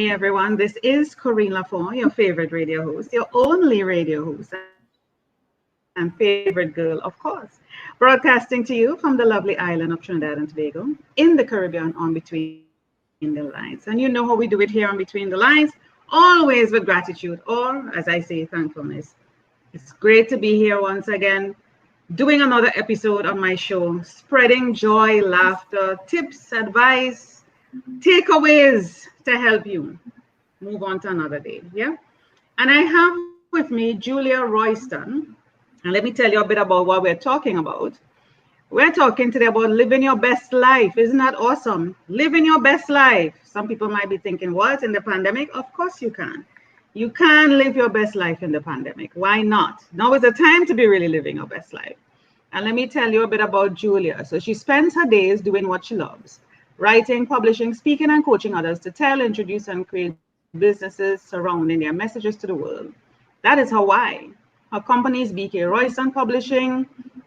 Hey everyone, this is Corinne Lafont, your favorite radio host, your only radio host, and favorite girl, of course. Broadcasting to you from the lovely island of Trinidad and Tobago in the Caribbean on Between the Lines. And you know how we do it here on Between the Lines, always with gratitude, or as I say, thankfulness. It's great to be here once again, doing another episode on my show, spreading joy, laughter, tips, advice, takeaways to help you move on to another day. Yeah. And I have with me Julia Royston. And let me tell you a bit about what we're talking about. We're talking today about living your best life. Isn't that awesome? Living your best life. Some people might be thinking, what, in the pandemic? Of course you can. You can live your best life in the pandemic. Why not? Now is the time to be really living your best life. And let me tell you a bit about Julia. So she spends her days doing what she loves: writing, publishing, speaking, and coaching others to tell, introduce, and create businesses surrounding their messages to the world. That is her why. Her companies, BK Royston Publishing,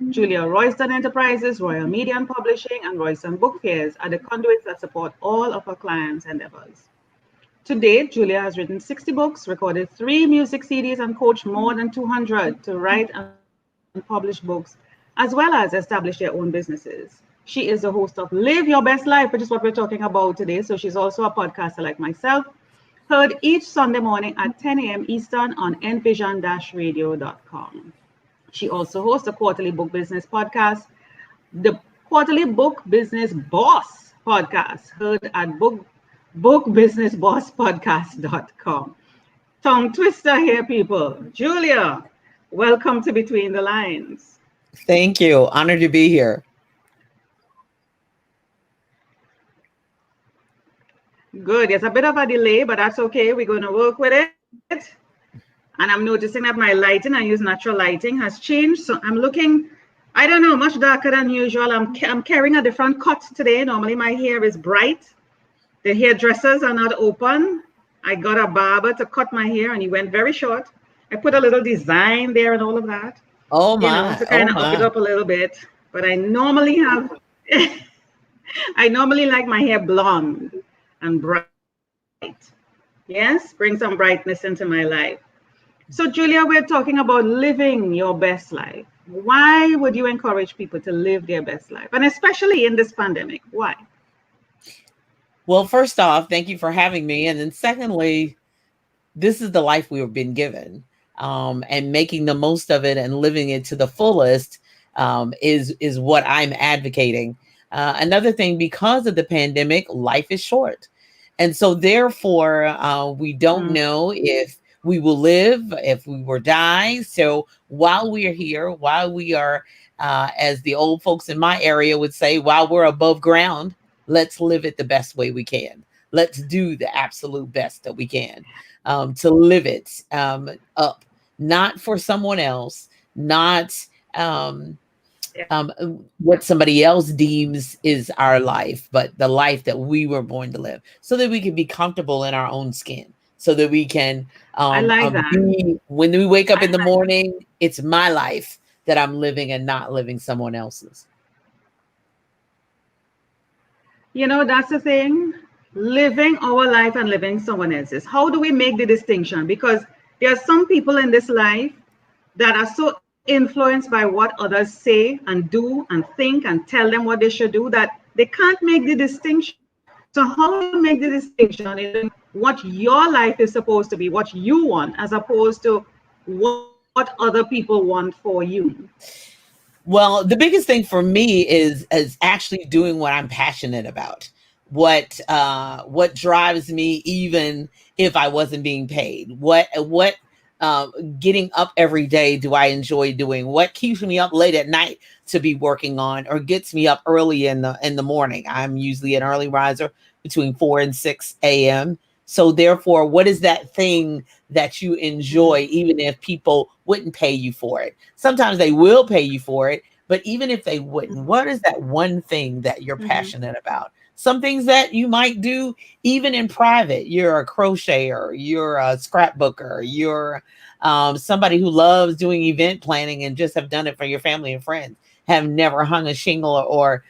Julia Royston Enterprises, Royal Media and Publishing, and Royston Book Fairs are the conduits that support all of her clients' endeavors. To date, Julia has written 60 books, recorded 3 music CDs, and coached more than 200 to write and publish books, as well as establish their own businesses. She is the host of Live Your Best Life, which is what we're talking about today. So she's also a podcaster like myself, heard each Sunday morning at 10 a.m. Eastern on envision-radio.com. She also hosts a quarterly book business podcast, the Quarterly Book Business Boss podcast, heard at bookbusinessbosspodcast.com. Tongue twister here, people. Julia, welcome to Between the Lines. Thank you. Honored to be here. Good. There's a bit of a delay, but that's okay. We're going to work with it. And I'm noticing that my lighting, I use natural lighting, has changed. So I'm looking, I don't know, much darker than usual. I'm carrying a different cut today. Normally my hair is bright. The hairdressers are not open. I got a barber to cut my hair and he went very short. I put a little design there and all of that. Oh my. To kind of up it up a little bit. But I normally have, I normally like my hair blonde and bright. Yes, bring some brightness into my life. So Julia, we're talking about living your best life. Why would you encourage people to live their best life? And especially in this pandemic, why? Well, first off, thank you for having me. And then secondly, this is the life we've been given. And making the most of it and living it to the fullest is what I'm advocating. Another thing, because of the pandemic, life is short. And so therefore, we don't know if we will live, if we will die. So while we are here, while we are, as the old folks in my area would say, while we're above ground, let's live it the best way we can. Let's do the absolute best that we can to live it up, not for someone else, not what somebody else deems is our life, but the life that we were born to live, so that we can be comfortable in our own skin, so that we can when we wake up in the morning, it's my life that I'm living and not living someone else's. You know, that's the thing, living our life and living someone else's. How do we make the distinction? Because there are some people in this life that are so influenced by what others say and do and think and tell them what they should do that they can't make the distinction. So how do you make the distinction in what your life is supposed to be, what you want, as opposed to what other people want for you? Well, the biggest thing for me is actually doing what I'm passionate about. What drives me, even if I wasn't being paid. What getting up every day do I enjoy doing? What keeps me up late at night to be working on, or gets me up early in the morning? I'm usually an early riser between 4 and 6 a.m. So therefore, what is that thing that you enjoy, even if people wouldn't pay you for it? Sometimes they will pay you for it, but even if they wouldn't, what is that one thing that you're passionate about? Some things that you might do even in private. You're a crocheter, you're a scrapbooker, you're somebody who loves doing event planning and just have done it for your family and friends, have never hung a shingle or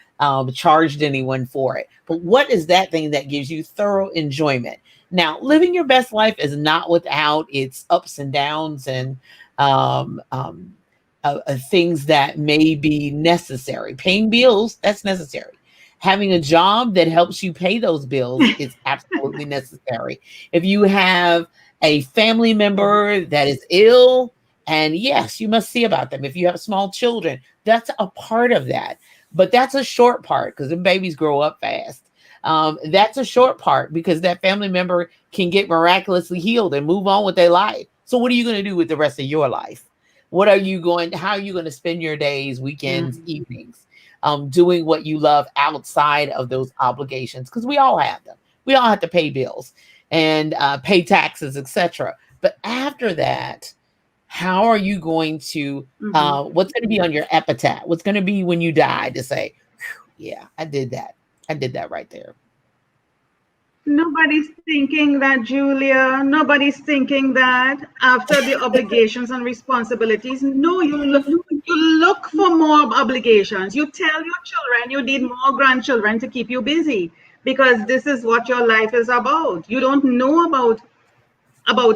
charged anyone for it. But what is that thing that gives you thorough enjoyment? Now, living your best life is not without its ups and downs and um, um, things that may be necessary. Paying bills, that's necessary. Having a job that helps you pay those bills is absolutely necessary. If you have a family member that is ill, and yes, you must see about them. If you have small children, that's a part of that. But that's a short part because the babies grow up fast. That's a short part because that family member can get miraculously healed and move on with their life. So what are you going to do with the rest of your life? How are you going to spend your days, weekends, evenings, doing what you love outside of those obligations? Because we all have them. We all have to pay bills and pay taxes, etc. But after that, how are you going to, what's going to be on your epitaph? What's going to be when you die to say, yeah, I did that. I did that right there. Nobody's thinking that, Julia. Nobody's thinking that after the obligations and responsibilities. No, you look for more obligations. You tell your children you need more grandchildren to keep you busy because this is what your life is about. You don't know about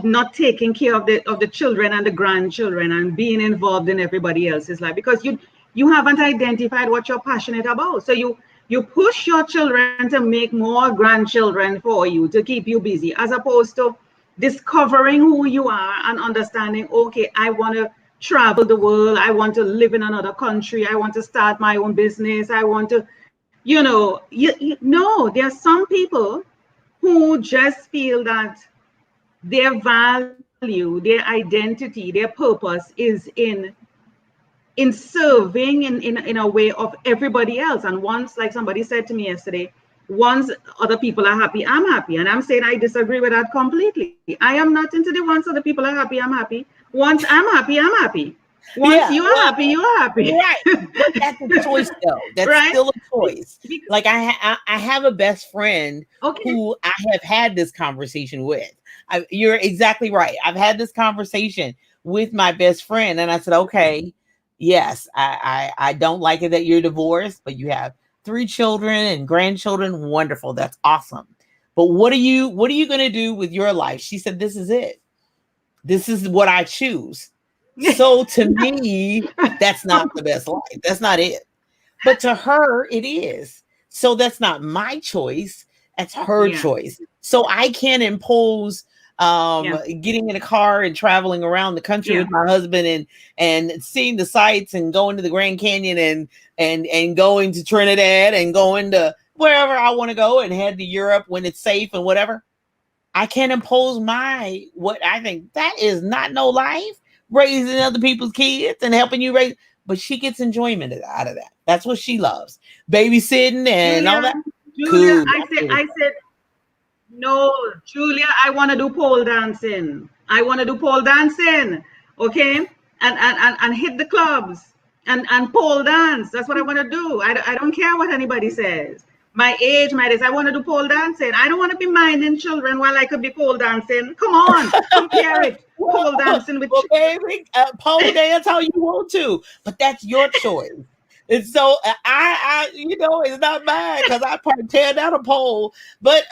not taking care of the children and the grandchildren and being involved in everybody else's life because you haven't identified what you're passionate about. So you push your children to make more grandchildren for you to keep you busy, as opposed to discovering who you are and understanding, okay, I want to travel the world. I want to live in another country. I want to start my own business. I want to, no, there are some people who just feel that their value, their identity, their purpose is in serving in a way of everybody else. And once, like somebody said to me yesterday, once other people are happy, I'm happy. And I'm saying I disagree with that completely. I am not into the once other people are happy, I'm happy. Once I'm happy, I'm happy. Once you are happy, you're happy. Right. But that's a choice though. That's right? Still a choice. Like I have a best friend who I have had this conversation with. You're exactly right. I've had this conversation with my best friend and I said, okay, yes, I don't like it that you're divorced, but you have 3 children and grandchildren. Wonderful. That's awesome. But what are you going to do with your life? She said, this is it. This is what I choose. So to me, that's not the best life. That's not it. But to her, it is. So that's not my choice. That's her choice. So I can't impose getting in a car and traveling around the country with my husband and seeing the sights and going to the Grand Canyon and going to Trinidad and going to wherever I want to go and head to Europe when it's safe and whatever. I can't impose what I think. That is not no life, raising other people's kids and helping you raise. But she gets enjoyment out of that. That's what she loves. Babysitting and all that. Julia, I said, no, Julia, I want to do pole dancing. I want to do pole dancing, okay? And hit the clubs and pole dance. That's what I want to do. I don't care what anybody says. My age, my days, I want to do pole dancing. I don't want to be minding children while I could be pole dancing. Come on, compare it. Pole dancing with baby, pole dance how you want to, but that's your choice. And so I it's not mine because I probably tear down a pole. But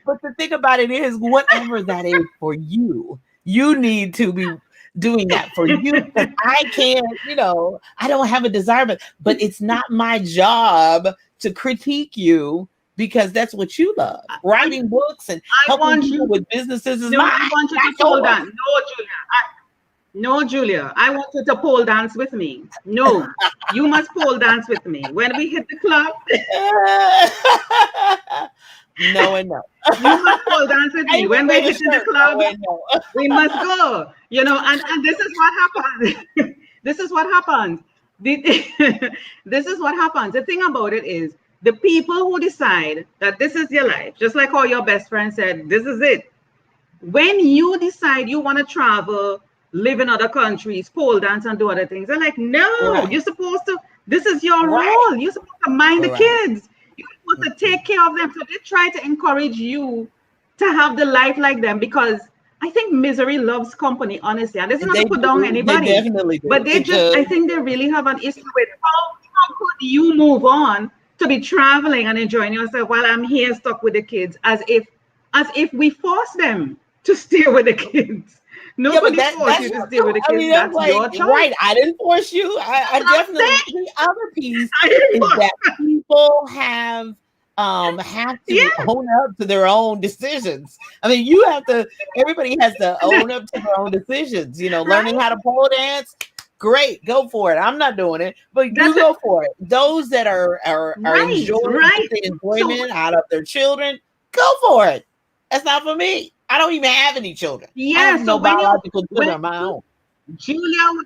but the thing about it is, whatever that is for you, you need to be doing that for you. Because I can't, I don't have a desire, but it's not my job to critique you because that's what you love. Writing books and helping people with businesses is mine. I want you to pole dance. No, Julia, I want you to pole dance with me. No, you must pole dance with me. When we hit the club. No and no. You must pole dance with me. When we hit the club, we must go. And this is what happens. This is what happens. This is what happens. The thing about it is the people who decide that this is your life, just like how your best friend said, this is it. When you decide you want to travel, live in other countries, pole dance and do other things, they're like, no, you're supposed to, this is your role. You're supposed to mind the kids. You're supposed to take care of them. So they try to encourage you to have the life like them because I think misery loves company, honestly. And this is not to put down anybody. They definitely do. But they I think they really have an issue with how could you move on to be traveling and enjoying yourself while I'm here stuck with the kids as if as if we force them to stay with the kids. Nobody forced you to stay with the kids. mean, that's like, your choice. Right. I didn't force you. I definitely, the other piece is that people have to own up to their own decisions. I mean, everybody has to own up to their own decisions. You know, learning how to pole dance, great, go for it. I'm not doing it, but you go for it. Those that are enjoying the enjoyment out of their children, go for it. That's not for me. I don't even have any children. I have no biological children of my own. Julia,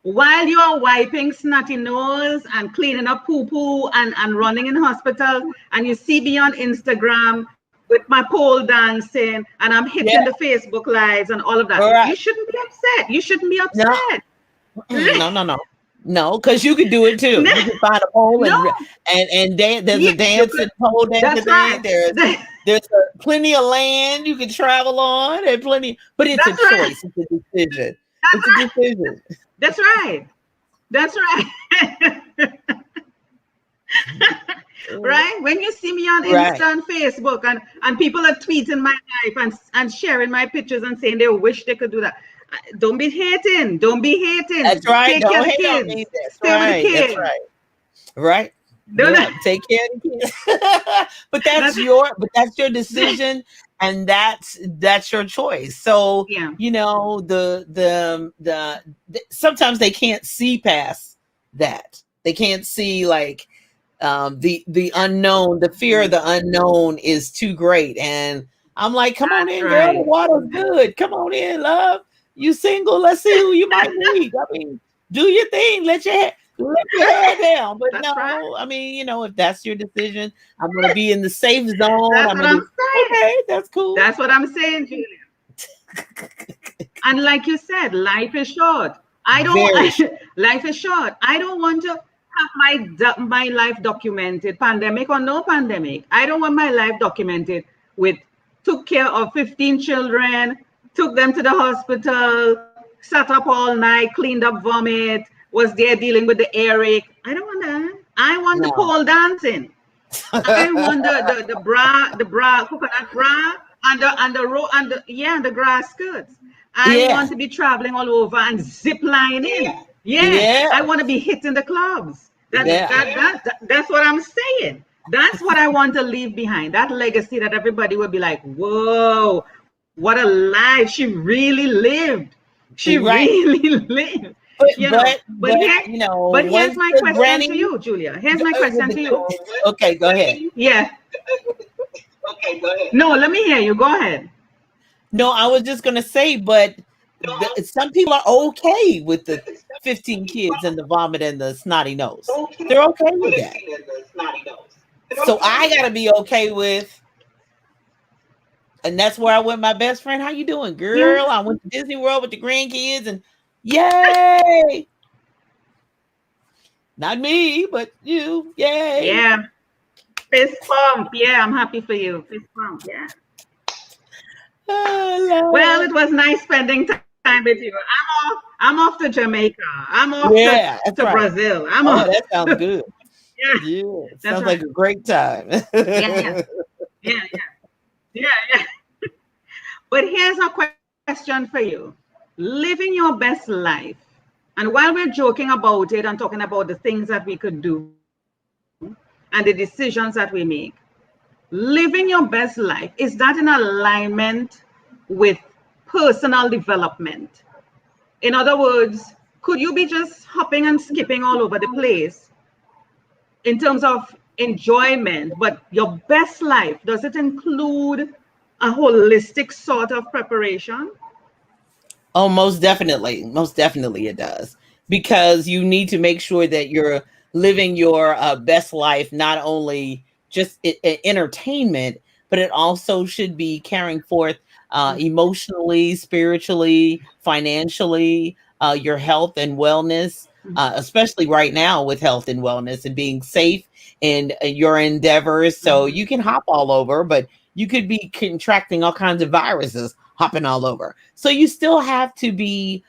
while you're wiping snotty nose and cleaning up poo-poo and running in hospital, and you see me on Instagram with my pole dancing, and I'm hitting the Facebook lives and all of that, you shouldn't be upset. You shouldn't be upset. No, because you could do it too. You can find a pole and dance. There's a dancing pole dance. There's plenty of land you can travel on, and plenty. But it's a choice. It's a decision. It's a decision. That's right. That's right. Right? When you see me on Insta and Facebook, and people are tweeting my life and sharing my pictures and saying they wish they could do that. Don't be hating. Don't be hating. That's right. Take care of the kids. Stay with the kids. That's right. Right. Take care of the kids. But that's your decision, and that's your choice. So you know, the sometimes they can't see past that. They can't see like the unknown. The fear of the unknown is too great. And I'm like, come on in, girl. The water's good. Come on in, love. You single? Let's see who you might meet. I mean, do your thing. Let your hair down. But I mean, you know, if that's your decision, I'm going to be in the safe zone. That's what I'm saying. Okay, that's cool. That's what I'm saying, Julia. And like you said, life is short. Life is short. I don't want to have my life documented, pandemic or no pandemic. I don't want my life documented with took care of 15 children, took them to the hospital, sat up all night, cleaned up vomit, was there dealing with the earache. I don't want that. I want the pole dancing. I want the bra, coconut bra, and the grass skirts. I want to be traveling all over and zip lining. I want to be hitting the clubs. That's what I'm saying. That's what I want to leave behind. That legacy that everybody will be like, whoa, what a life she really lived. She really lived. But here's my question to you, Julia. Here's my question to you. Okay, go ahead. Yeah. Okay, go ahead. No, let me hear you. Go ahead. No, I was just gonna say, but some people are okay with the 15 kids and the vomit and the snotty nose. They're okay with that. So I gotta be okay with. And that's where I went with my best friend. How you doing, girl? I went to Disney World with the grandkids and yay. Not me, but you. Yay. Yeah. Fist pump. Yeah, I'm happy for you. Fist pump. Yeah. Well, it was nice spending time with you. I'm off to Jamaica. I'm off to Brazil. That sounds good. Sounds like a great time. Yeah. But here's a question for you. Living your best life, and while we're joking about it and talking about the things that we could do and the decisions that we make, living your best life, is that in alignment with personal development? In other words, could you be just hopping and skipping all over the place in terms of enjoyment, but your best life, does it include a holistic sort of preparation? Oh, most definitely. Most definitely it does. Because you need to make sure that you're living your best life, not only just entertainment, but it also should be carrying forth emotionally, spiritually, financially, your health and wellness, especially right now with health and wellness and being safe in your endeavors. So you can hop all over, but you could be contracting all kinds of viruses hopping all over. So you still have to be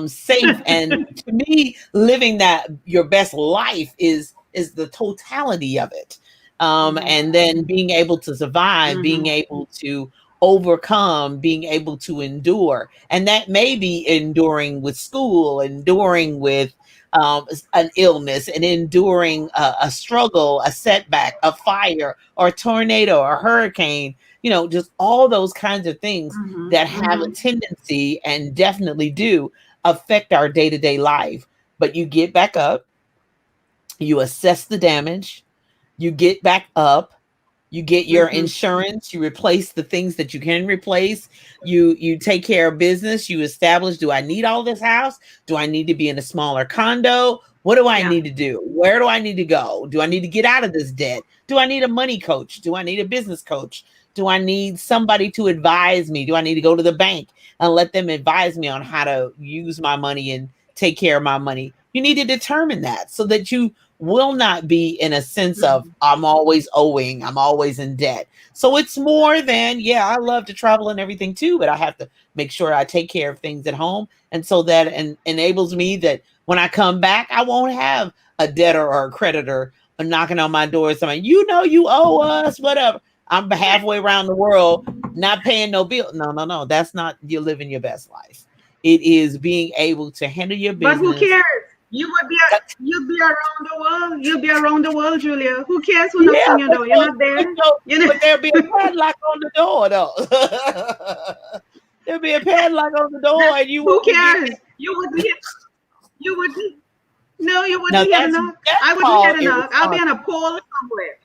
safe. And to me, living that your best life is the totality of it. And then being able to survive, being able to overcome, being able to endure. And that may be enduring with school, enduring with an illness, and enduring a struggle, a setback, a fire, or a tornado, or a hurricane, just all those kinds of things that have a tendency and definitely do affect our day-to-day life. But you get back up, you assess the damage, you get back up, you get your insurance, you replace the things that you can replace, you take care of business, you establish, do I need all this house? Do I need to be in a smaller condo? What do I need to do? Where do I need to go? Do I need to get out of this debt? Do I need a money coach? Do I need a business coach? Do I need somebody to advise me? Do I need to go to the bank and let them advise me on how to use my money and take care of my money? You need to determine that so that you will not be in a sense of I'm always owing, I'm always in debt. So it's more than, I love to travel and everything too, but I have to make sure I take care of things at home. And so that enables me that when I come back, I won't have a debtor or a creditor knocking on my door saying, you owe us, whatever. I'm halfway around the world, not paying no bill. No. That's not you living your best life. It is being able to handle your business. But who cares? You'd be around the world. You'll be around the world, Julia. Who cares who knocks on your door? You're not there. But there'll be a padlock on the door, though. There'll be a padlock on the door, and you. Who cares? You would be. You would be. No, you wouldn't hear the knock. I wouldn't hear the knock. I'll be on a pole somewhere.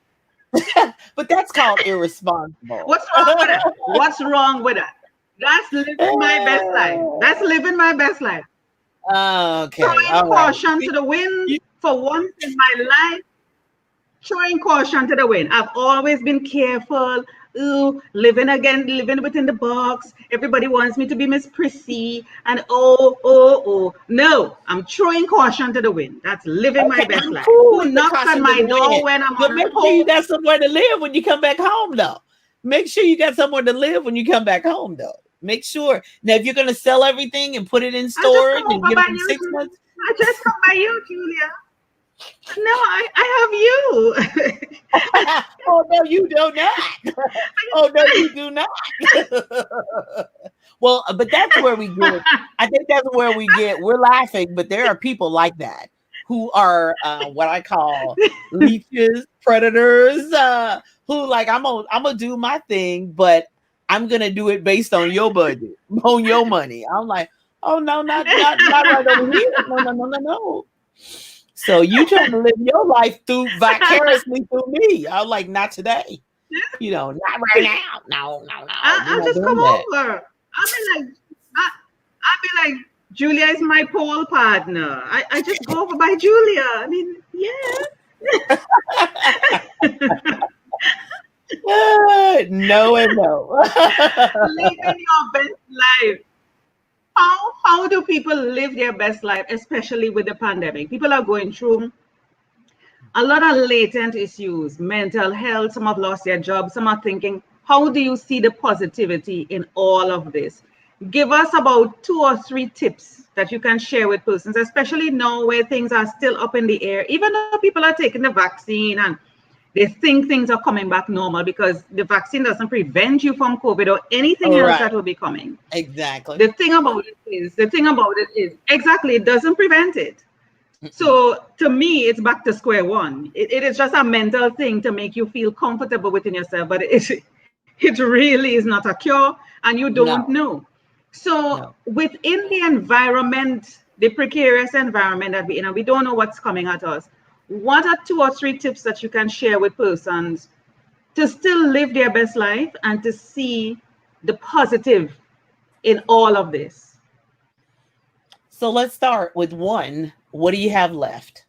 But that's called irresponsible. What's wrong with that? What's wrong with that? That's living my best life. That's living my best life. Okay. Throwing caution to the wind for once in my life. Throwing caution to the wind. I've always been careful. Living within the box. Everybody wants me to be Miss Prissy. And no, I'm throwing caution to the wind. That's living my best life. Who knocks on my door when I'm on make sure you got somewhere to live when you come back home, though. Make sure you got somewhere to live when you come back home, though. Make sure. Now, if you're going to sell everything and put it in storage and give it 6 months. I just come by you, Julia. No, I have you. Oh, no, you do not. Oh, no, you do not. Well, but that's where we get. I think that's where we get. We're laughing, but there are people like that who are what I call leeches, predators, who like, I'm gonna do my thing, but I'm gonna do it based on your budget, on your money. I'm like, oh no, not right over here. No. So you trying to live your life vicariously through me? I'm like, not today. Not right now. No. I'll just come over. I'll be like, Julia is my pole partner. I just go over by Julia. I mean, yeah. No and no. Living your best life. How do people live their best life, especially with the pandemic? People are going through a lot of latent issues, mental health. Some have lost their jobs. Some are thinking, how do you see the positivity in all of this? Give us about 2 or 3 tips that you can share with persons, especially now where things are still up in the air, even though people are taking the vaccine and they think things are coming back normal, because the vaccine doesn't prevent you from COVID or anything else that will be coming. Exactly. The thing about it is exactly, it doesn't prevent it. So to me, it's back to square one. It is just a mental thing to make you feel comfortable within yourself, but it really is not a cure, and you don't know. So within the environment, the precarious environment that we're in, and we don't know what's coming at us, what are 2 or 3 tips that you can share with persons to still live their best life and to see the positive in all of this? So let's start with 1. What do you have left?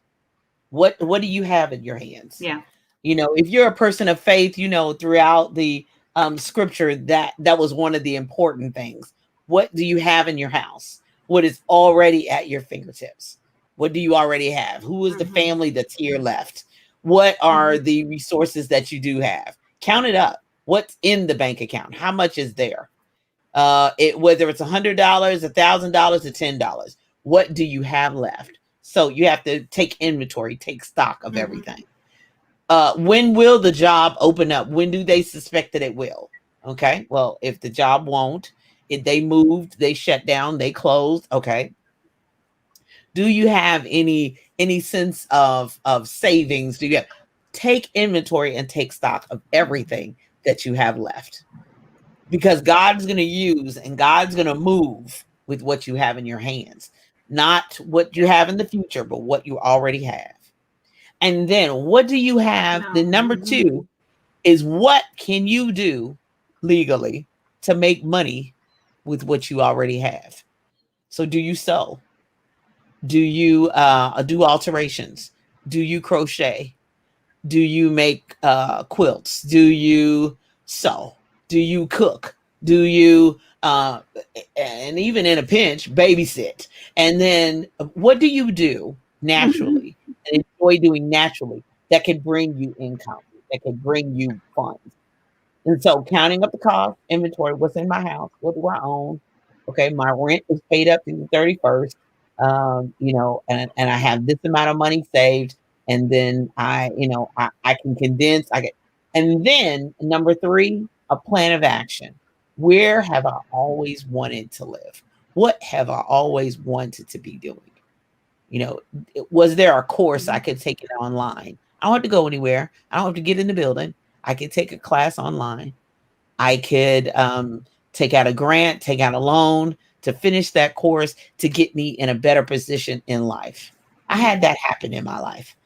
What do you have in your hands? Yeah. If you're a person of faith, throughout the scripture, that was one of the important things. What do you have in your house? What is already at your fingertips? What do you already have? Who is the family that's here left? What are the resources that you do have? Count it up. What's in the bank account? How much is there? Whether it's $100, $1,000, or $10, what do you have left? So you have to take inventory, take stock of everything. When will the job open up? When do they suspect that it will? Okay. Well, if the job won't, if they moved, they shut down, they closed. Okay. Do you have any sense of savings? Do you have, take inventory and take stock of everything that you have left? Because God's going to use and God's going to move with what you have in your hands, not what you have in the future, but what you already have. And then what do you have? The number two is, what can you do legally to make money with what you already have? So do you sew? Do you do alterations? Do you crochet? Do you make quilts? Do you sew? Do you cook? Do you, and even in a pinch, babysit? And then what do you do naturally and enjoy doing naturally that can bring you income, that can bring you funds? And so counting up the cost, inventory, what's in my house, what do I own? Okay, my rent is paid up through the 31st. And I have this amount of money saved. And then I can condense, and then number three, a plan of action. Where have I always wanted to live? What have I always wanted to be doing? Was there a course I could take it online? I don't have to go anywhere. I don't have to get in the building. I could take a class online. I could take out a grant, take out a loan to finish that course to get me in a better position in life. I had that happen in my life.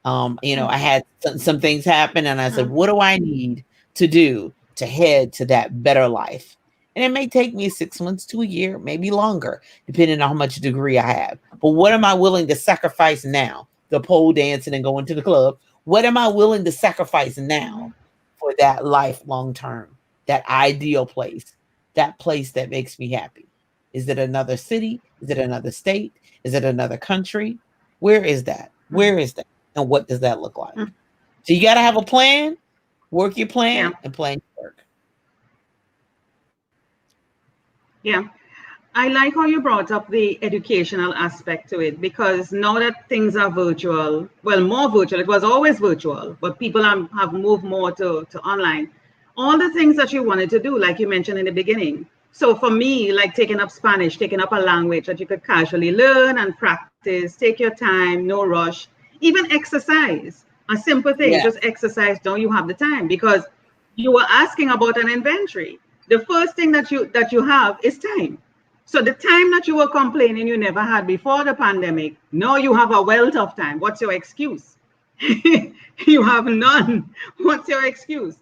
I had some things happen, and I said, what do I need to do to head to that better life? And it may take me 6 months to a year, maybe longer, depending on how much degree I have. But what am I willing to sacrifice now? The pole dancing and going to the club. What am I willing to sacrifice now for that life long term, that ideal place, that place that makes me happy? Is it another city? Is it another state? Is it another country? Where is that? Where is that? And what does that look like? So you got to have a plan, work your plan, and plan your work. Yeah. I like how you brought up the educational aspect to it, because now that things are virtual, well, more virtual, it was always virtual, but people have moved more to online. All the things that you wanted to do, like you mentioned in the beginning. So for me, like taking up Spanish, taking up a language that you could casually learn and practice, take your time, no rush, even exercise, a simple thing, just exercise. Don't you have the time? Because you were asking about an inventory. The first thing that you have is time. So the time that you were complaining you never had before the pandemic, now you have a wealth of time. What's your excuse? You have none. What's your excuse?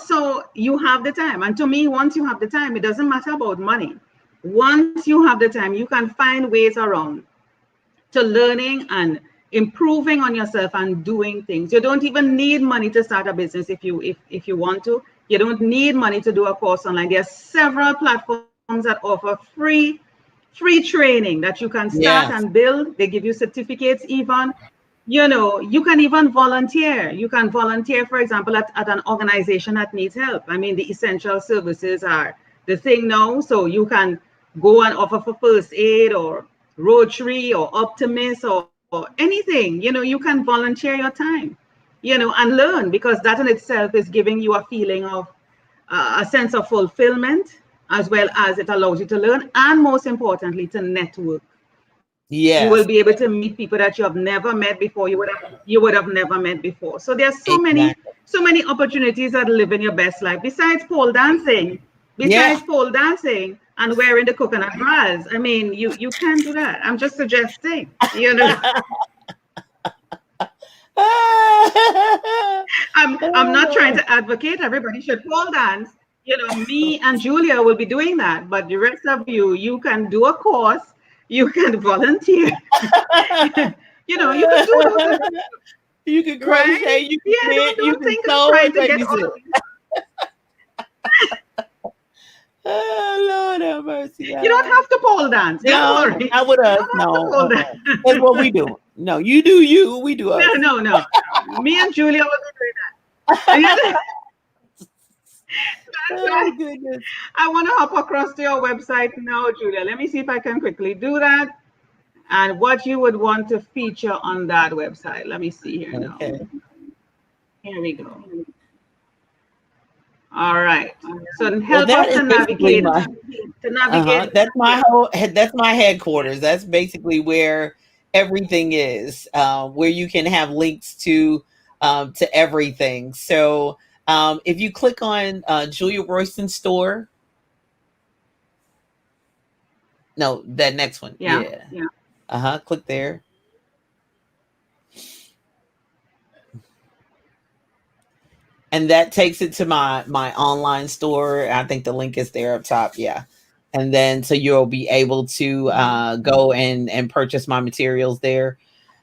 So you have the time. And to me, once you have the time, it doesn't matter about money. Once you have the time, you can find ways around to learning and improving on yourself and doing things. You don't even need money to start a business if you want to. You don't need money to do a course online. There are several platforms that offer free training that you can start and build. They give you certificates even. You can even volunteer. You can volunteer, for example, at an organization that needs help. I mean, the essential services are the thing now. So you can go and offer for first aid or Rotary or Optimist or anything. You can volunteer your time, and learn, because that in itself is giving you a feeling of a sense of fulfillment, as well as it allows you to learn, and most importantly, to network. You will be able to meet people that you have never met before. You would have never met before. So there's so many opportunities that live in your best life. Besides pole dancing, and wearing the coconut bras. I mean, you can do that. I'm just suggesting. I'm not trying to advocate everybody should pole dance. Me and Julia will be doing that, but the rest of you can do a course. You can volunteer. You can do those. You can crochet. Right? You can knit. You can sew. Trying to get all oh, Lord have mercy. God. You don't have to pole dance. No, not with us. No. That's what we do. No, you do you. We do us. No. Me and Julia will be doing that. Oh, goodness. I want to hop across to your website now, Julia. Let me see if I can quickly do that. And what you would want to feature on that website. Let me see here now. Here we go. All right. So Well, help that us is to basically navigate. my To navigate. that's my headquarters. That's basically where everything is, where you can have links to everything. So if you click on Julia Royston store, no, that next one, Yeah. yeah, click there. And that takes it to my online store. I think the link is there up top. Yeah. And then so you'll be able to go and purchase my materials there.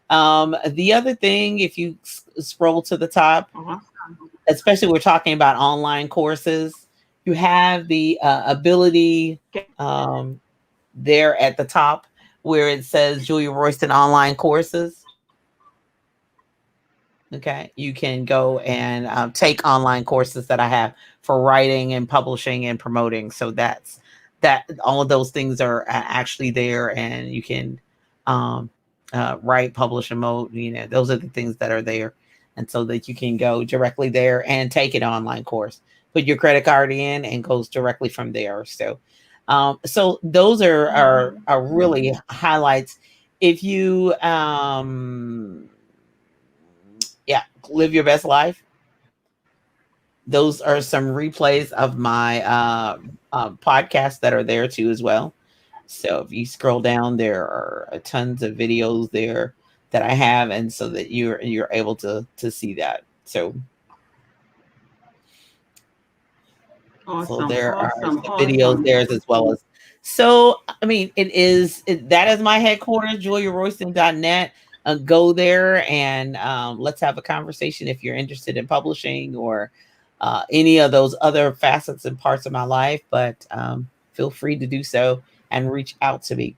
The other thing, if you scroll to the top, especially we're talking about online courses, you have the ability there at the top where it says Julia Royston online courses. Okay, you can go and take online courses that I have for writing and publishing and promoting. So that all of those things are actually there, and you can um, write, publish, and promote. You know, those are the things that are there, and so that you can go directly there and take an online course. Put your credit card in, and goes directly from there. So those are really highlights. If you yeah, live your best life. Those are some replays of my podcasts that are there too as well. So if you scroll down, there are tons of videos there that I have, and so that you're able to see that. So there are some videos there as well as. So I mean, that is my headquarters, JuliaRoyston.net. Go there and let's have a conversation if you're interested in publishing or any of those other facets and parts of my life. But feel free to do so and reach out to me,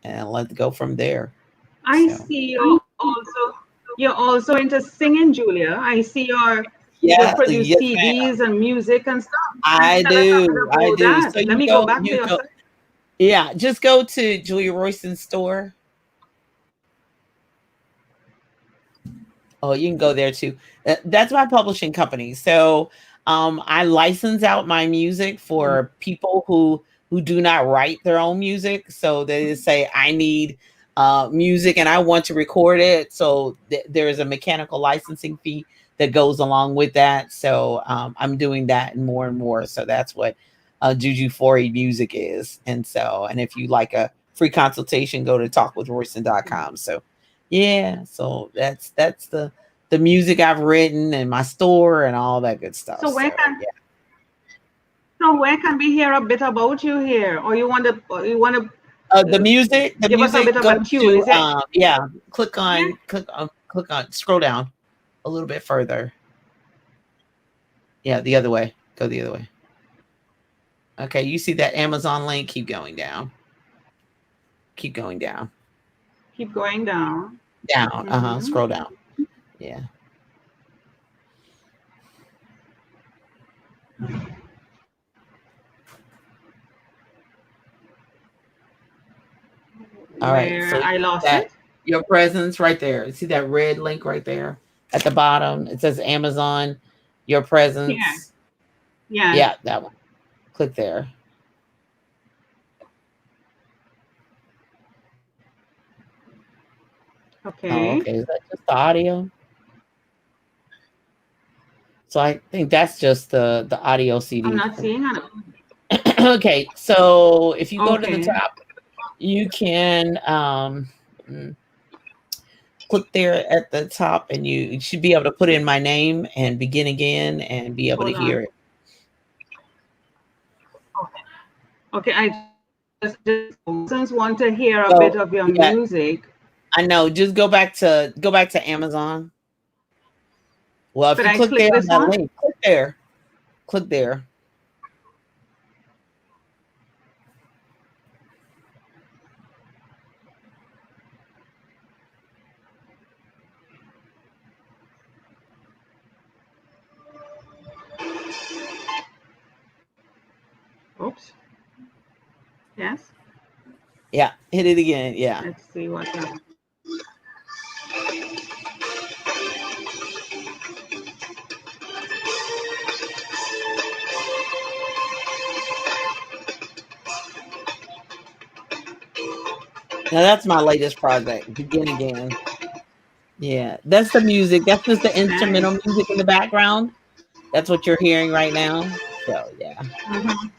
and let's go from there. I see you're also into singing, Julia. I see you produce Yes, CDs and music and stuff. I Tell us a bit do. I about do. that. So Let you me go go, back to you your go. site. Yeah, just go to Julia Royston store. Oh, you can go there too. That's my publishing company. So I license out my music for people who do not write their own music. So they just say, I need music and I want to record it. So there is a mechanical licensing fee that goes along with that. So I'm doing that and more. So that's what Juju 4E music is. And if you like a free consultation, go to talkwithroyston.com. So yeah, so that's the music I've written and my store and all that good stuff. So where can we hear a bit about you here? Or you want to the music give us a bit of go a tune? Is it? click on scroll down a little bit further. Yeah, the other way. Go the other way. Okay, you see that Amazon link? Keep going down. Keep going down. Keep going down. Down. Scroll down. Yeah. All right. So I lost it. Your presence right there. See that red link right there at the bottom? It says Amazon, your presence. Yeah, that one. Click there. Okay. Oh, okay. Is that just the audio? So I think that's just the audio CD. I'm not seeing it. Okay, so if you go to the top, you can click there at the top, and you should be able to put in my name and begin again and be able to hear it. Okay, I just want to hear a bit of your music. I know. Just go back to Amazon. Well, if you click there on that link, click there. Click there. Oops. Yes. Yeah, hit it again. Yeah. Let's see what happens. Now that's my latest project, Begin Again. Yeah, that's the music. That's just the Nice. instrumental music in the background. That's what you're hearing right now. So yeah. Mhm.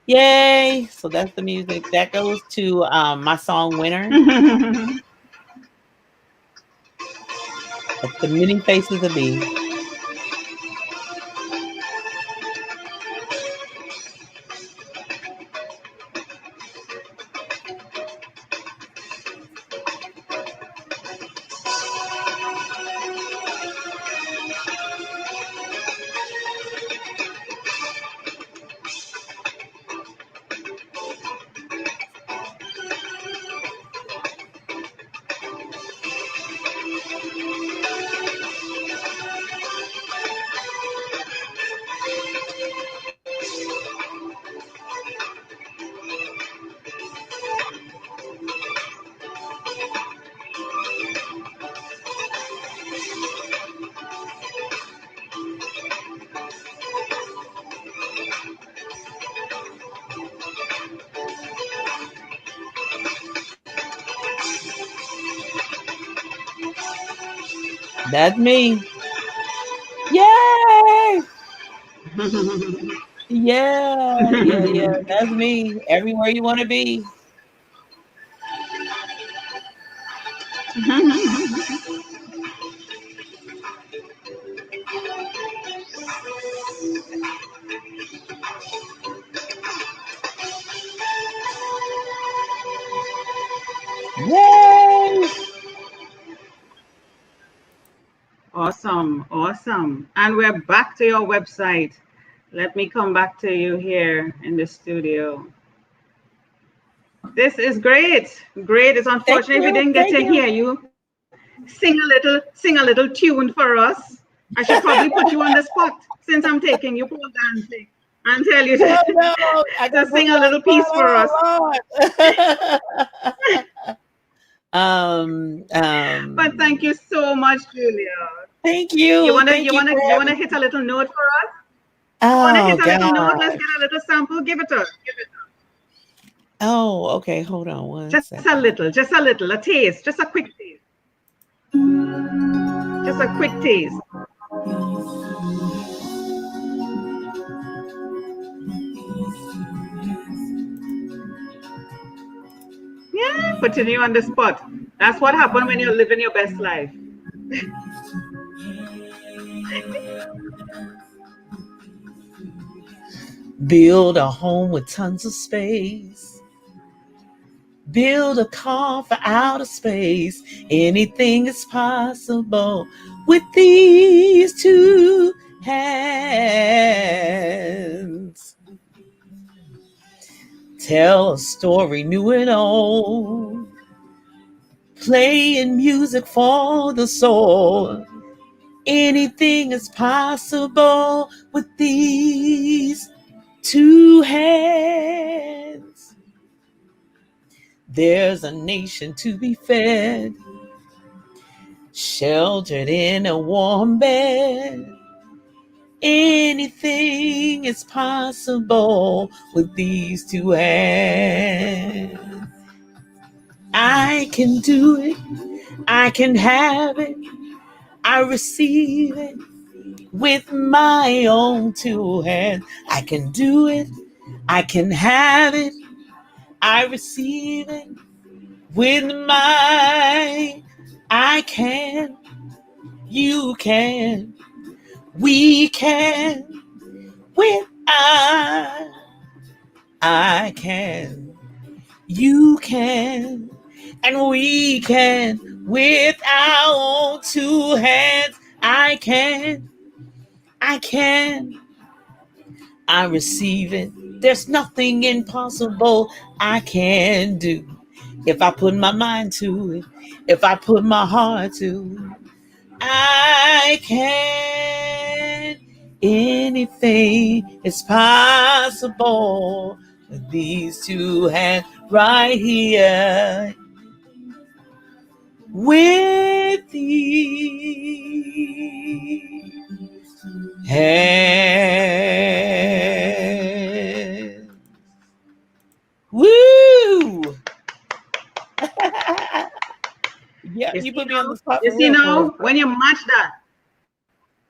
Yay. So that's the music. That goes to my song Winner. That's the Many Faces of Me. That's me. Yay! Yeah, yeah, yeah. That's me. Everywhere you want to be. Yay! Awesome, awesome. And we're back to your website. Let me come back to you here in the studio. This is great. Great. It's Thank unfortunate we you. didn't get Thank to you. hear you sing a little tune for us. I should probably put you on the spot since I'm taking you pole dancing and tell you Oh no, I to gotta put sing me a on little piece for us. the spot. But thank you so much, Julia. Thank You you. wanna Thank you you wanna for you wanna having hit me. a little note for us? You wanna Oh hit a little note? God. Let's get a little sample. Give it to us. Give it to us. Oh, okay. Hold on one Just a second. little, just a little, a taste, just a quick taste. Just a quick taste. Yeah, putting you on the spot. That's what happens when you're living your best life. Build a home with tons of space. Build a car for outer space. Anything is possible with these two hands. Tell a story new and old. Playing music for the soul. Anything is possible with these two hands. There's a nation to be fed, sheltered in a warm bed. Anything is possible with these two hands. I can do it. I can have it. I receive it with my own two hands. I can do it. I can have it. I receive it with my. I can. You can. We can. With I can. You can. And we can. With our own two hands. I can. I can. I receive it. There's nothing impossible I can do. If I put my mind to it, if I put my heart to it, I can. Anything is possible with these two hands right here. With these hands. Woo! Yeah, You you see put me on now, the spot you for see real, for now, real. when you match that,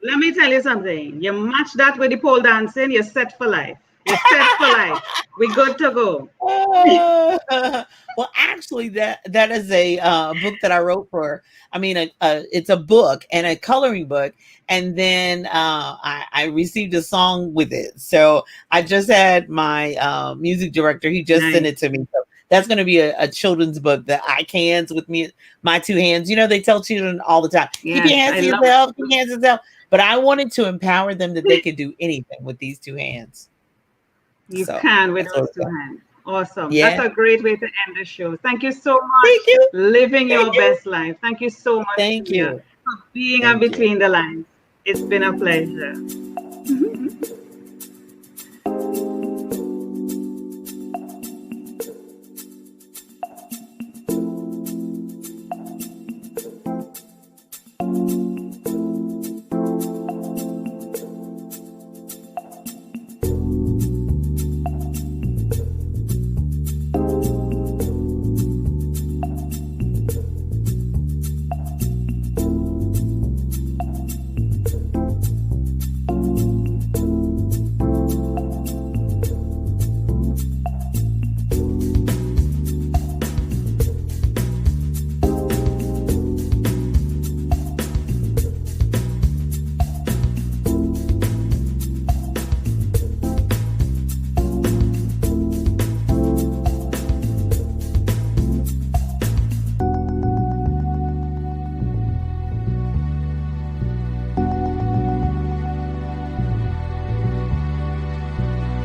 let me tell you something. You match that with the pole dancing, you're set for life. You're set for life. We're good to go. Well, actually, that is a book that I wrote for. I mean, it's a book and a coloring book, and then I received a song with it. So I just had my music director. He just sent Nice. it to me. So that's going to be a children's book that I cans with me, my two hands. You know, they tell children all the time, keep your Yes, hands I to love it. yourself, keep your hands to yourself. But I wanted to empower them that they could do anything with these two hands. You So can with that's what those it's two about. hands. Awesome. That's Yeah. a great way to end the show. Thank you so Thank much. you. Living Thank your you. best life. Thank you so much, Thank Julia, you. for being on Thank you. Between the Lines. It's been a pleasure.